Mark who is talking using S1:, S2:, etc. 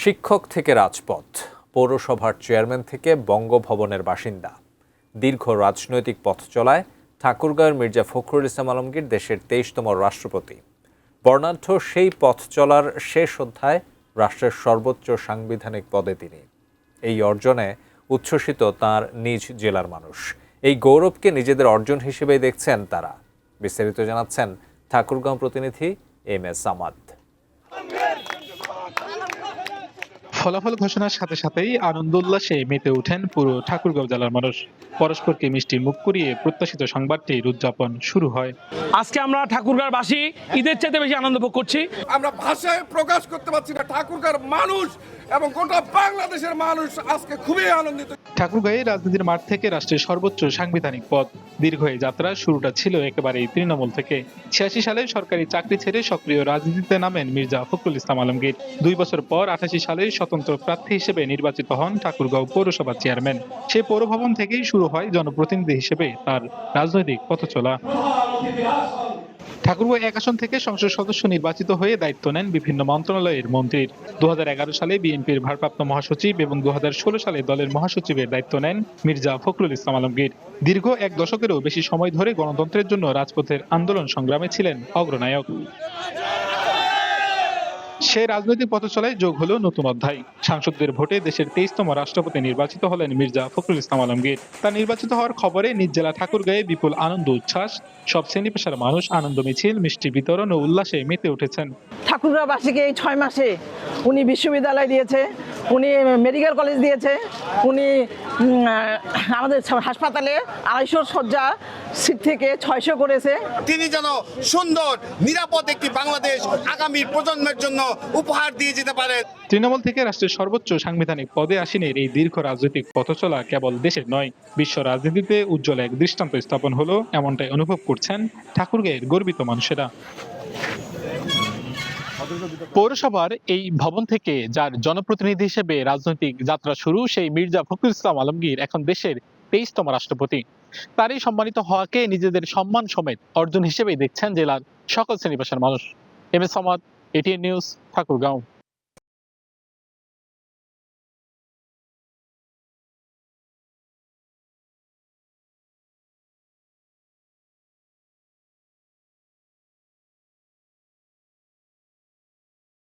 S1: শিক্ষক থেকে রাজপথ, পৌরসভার চেয়ারম্যান থেকে বঙ্গভবনের বাসিন্দা, দীর্ঘ রাজনৈতিক পথ চলায় ঠাকুরগাঁওয়ের মির্জা ফখরুল ইসলাম আলমগীর দেশের ২৩তম রাষ্ট্রপতি। বর্ণাঢ্য সেই পথ চলার শেষ অধ্যায় রাষ্ট্রের সর্বোচ্চ সাংবিধানিক পদে তিনি। এই অর্জনে উচ্ছ্বসিত তাঁর নিজ জেলার মানুষ। এই গৌরবকে নিজেদের অর্জন হিসেবেই দেখছেন তারা। বিস্তারিত জানাচ্ছেন ঠাকুরগাঁও প্রতিনিধি MS সামাদ।
S2: ফলাফল ঘোষণার সাথে সাথেই আনন্দ উল্লাসে মেতে ওঠেন পুরো ঠাকুরগাঁও জেলার মানুষ। পরস্পরকে মিষ্টি মুখ করিয়ে প্রত্যাশিত সংবাদটির উদযাপন শুরু হয়।
S3: আজকে আমরা ঠাকুরগাঁওবাসী ঈদের চাইতে বেশি আনন্দ ভোগ করছি।
S4: আমরা ভাষায় প্রকাশ করতে পারছি না। ঠাকুরগাঁওর মানুষ এবং গোটা বাংলাদেশের মানুষ আজকে খুবই আনন্দিত।
S2: ঠাকুরগাঁয়ে রাজনীতির মাঠ থেকে রাষ্ট্রের সর্বোচ্চ সাংবিধানিক পদ। দীর্ঘ এই যাত্রার শুরুটা ছিল একেবারেই তৃণমূল থেকে। ৮৬ সালে সরকারি চাকরি ছেড়ে সক্রিয় রাজনীতিতে নামেন মির্জা ফখরুল ইসলাম আলমগীর। ২ বছর পর ৮৮ সালে স্বতন্ত্র প্রার্থী হিসেবে নির্বাচিত হন ঠাকুরগাঁও পৌরসভার চেয়ারম্যান। সেই পৌরভবন থেকেই শুরু হয় জনপ্রতিনিধি হিসেবে তার রাজনৈতিক পথচলা। ঠাকুরগাঁও ১ আসন থেকে সংসদ সদস্য নির্বাচিত হয়ে দায়িত্ব নেন বিভিন্ন মন্ত্রণালয়ের মন্ত্রীর। ২০১১ সালে বিএনপির ভারপ্রাপ্ত মহাসচিব এবং ২০১৬ সালে দলের মহাসচিবের দায়িত্ব নেন মির্জা ফখরুল ইসলাম আলমগীর। দীর্ঘ ১ দশকেরও বেশি সময় ধরে গণতন্ত্রের জন্য রাজপথের আন্দোলন সংগ্রামে ছিলেন অগ্রনায়ক। সে রাজনৈতিক পথচলায় যোগ হলো নতুন অধ্যায়। সাংসদদের ভোটে দেশের ২৩তম রাষ্ট্রপতি নির্বাচিত হলেন মির্জা ফখরুল ইসলাম আলমগীর। তার নির্বাচিত হওয়ার খবরে নিজ জেলা ঠাকুরগাঁয়ে বিপুল আনন্দ উচ্ছ্বাস। সব শ্রেণী পেশার মানুষ আনন্দ মিছিল, মিষ্টি বিতরণ ও উল্লাসে মেতে উঠেছেন।
S5: ঠাকুরগাঁওবাসীকে এই ৬ মাসে উনি বিশ্ববিদ্যালয় দিয়েছে, উনি মেডিকেল কলেজ দিয়েছে, উনি আমাদের হাসপাতালে ২৫০ শয্যা সিট থেকে ৬০০ করেছে।
S6: তিনি যেন সুন্দর নিরাপদ একটি বাংলাদেশ আগামী প্রজন্মের জন্য উপহার দিয়ে যেতে পারে।
S2: তৃণমূল থেকে রাষ্ট্রের সর্বোচ্চ সাংবিধানিক পদে আসীনের এই দীর্ঘ রাজনৈতিক পথচলা কেবল দেশের নয়, বিশ্ব রাজনীতিতে উজ্জ্বল এক দৃষ্টান্ত স্থাপন হলো, এমনটাই অনুভব করছেন ঠাকুরগাঁয়ের গর্বিত মানুষেরা। পৌরসভার এই ভবন থেকে যার জনপ্রতিনিধি হিসেবে রাজনৈতিক যাত্রা শুরু, সেই মির্জা ফখরুল ইসলাম আলমগীর এখন দেশের ২৩তম রাষ্ট্রপতি। তারই সম্মানিত হওয়াকে নিজেদের সম্মান সমেত অর্জন হিসেবেই দেখছেন জেলার সকল শ্রেণী পেশার মানুষ। MS Samad, ATN news, Thakurgaon.